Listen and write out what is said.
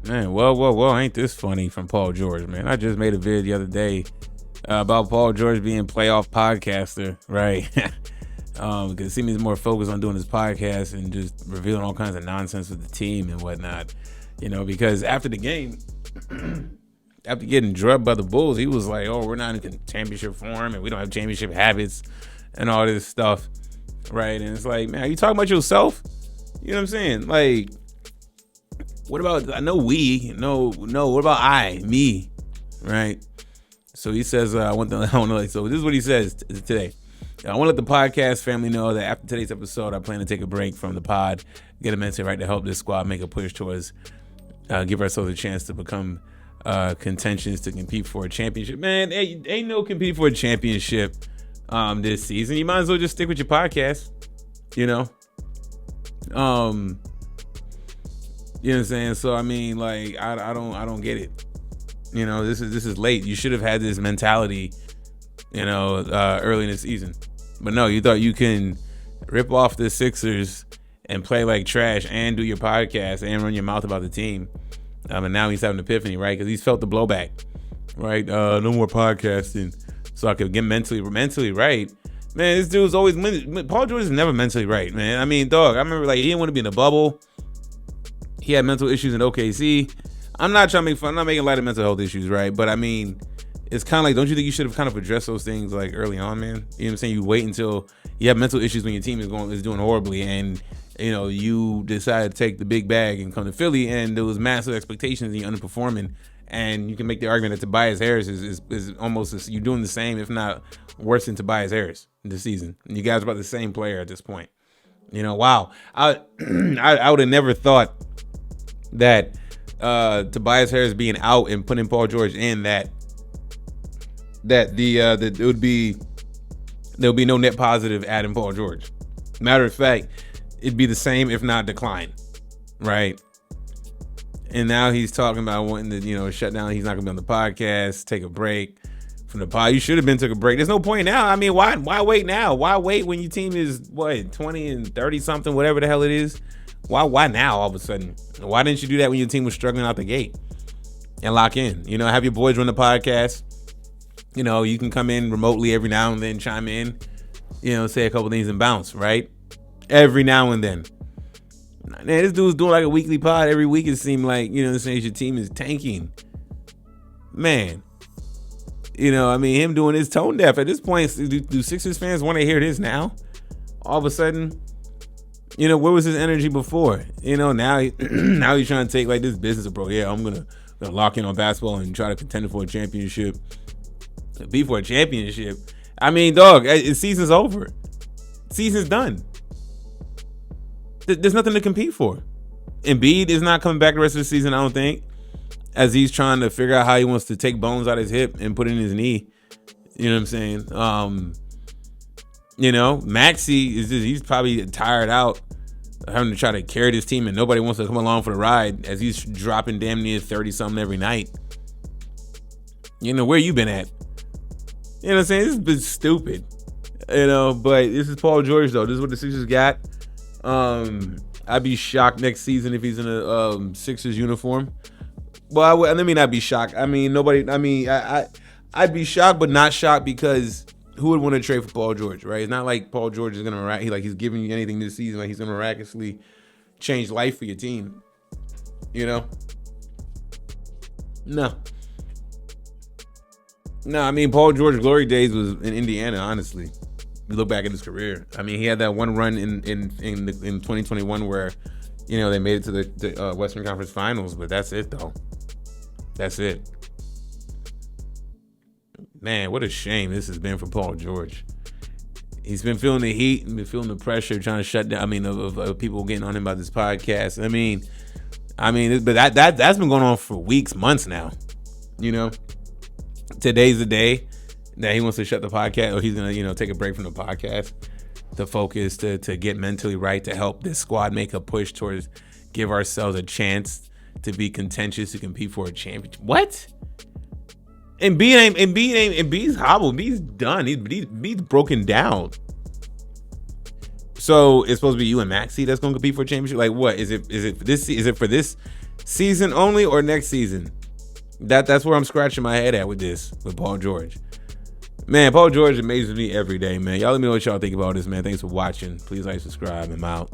Man, well, ain't this funny from Paul George, man? I just made a vid the other day about Paul George being playoff podcaster, right? Because it seems he's more focused on doing his podcast and just revealing all kinds of nonsense with the team and whatnot. Because after the game, after getting drubbed by the Bulls, he was like, oh, we're not in championship form and we don't have championship habits and all this stuff, right? And it's like, man, are you talking about yourself? You know what I'm saying? Like, what about, I know we, no, what about me, right? So he says, so this is what he says today. I want to let the podcast family know that after today's episode, I plan to take a break from the pod, get a mental right to help this squad make a push towards, give ourselves a chance to become contentions to compete for a championship. Man, ain't no compete for a championship this season. You might as well just stick with your podcast, You know what I'm saying? So I mean, like, I don't get it. This is late. You should have had this mentality, early in the season. But no, you thought you can rip off the Sixers and play like trash and do your podcast and run your mouth about the team. And now he's having an epiphany, right? Because he's felt the blowback, right? No more podcasting, so I could get mentally right. Man, this dude's always Paul George is never mentally right, man. I mean, dog, I remember like he didn't want to be in a bubble. He had mental issues in OKC. I'm not trying to make fun. I'm not making light of mental health issues, right? But I mean, it's kind of like, don't you think you should have kind of addressed those things like early on, man? You know what I'm saying? You wait until you have mental issues when your team is doing horribly, and you decide to take the big bag and come to Philly, and there was massive expectations and you're underperforming, and you can make the argument that Tobias Harris is almost you're doing the same, if not worse than Tobias Harris this season. And you guys are about the same player at this point. Wow. I would have never thought that Tobias Harris being out and putting Paul George in that there would be no net positive adding Paul George. Matter of fact, it'd be the same if not decline, right? And now he's talking about wanting to shut down. He's not gonna be on the podcast, take a break from the pod. You should have took a break. There's no point now. I mean, why wait now? Why wait when your team is 20 and 30 something, whatever the hell it is? Why now all of a sudden? Why didn't you do that when your team was struggling out the gate and lock in? Have your boys run the podcast. You can come in remotely every now and then, chime in, say a couple things and bounce, right? Every now and then. Man, this dude's doing like a weekly pod every week. It seemed like, your team is tanking. Man. Him doing his tone deaf at this point. Do Sixers fans want to hear this now? All of a sudden? Where was his energy before? Now he's trying to take like this business approach. Yeah, I'm gonna lock in on basketball and try to contend for a championship. Be for a championship. I mean, dog, season's over. Season's done. There's nothing to compete for. Embiid is not coming back the rest of the season, I don't think, as he's trying to figure out how he wants to take bones out of his hip and put it in his knee. You know what I'm saying? Maxey he's probably tired out having to try to carry this team, and nobody wants to come along for the ride as he's dropping damn near 30 something every night. Where you been at? You know what I'm saying? This has been stupid. But this is Paul George though. This is what the Sixers got. I'd be shocked next season if he's in a Sixers uniform. Well, let me not be shocked. I mean, I'd be shocked, but not shocked, because who would want to trade for Paul George, right? It's not like Paul George is gonna he's giving you anything this season, like he's gonna miraculously change life for your team. No. I mean, Paul George's glory days was in Indiana, honestly. You look back at his career. I mean, he had that one run in 2021 where, they made it to the Western Conference Finals, but that's it, though. That's it. Man, what a shame this has been for Paul George. He's been feeling the heat and been feeling the pressure, trying to shut down. I mean, of people getting on him about this podcast. But that's been going on for weeks, months now. Today's the day that he wants to shut the podcast, or he's gonna, take a break from the podcast to focus, to get mentally right, to help this squad make a push towards give ourselves a chance to be contentious, to compete for a championship. What? Embiid's hobbled. Embiid's done. He's broken down. So it's supposed to be you and Maxie that's gonna compete for a championship. Like what is it? Is it for this? Is it for this season only or next season? That's where I'm scratching my head at with this with Paul George. Man, Paul George amazes me every day, man. Y'all let me know what y'all think about this, man. Thanks for watching. Please like, subscribe. I'm out.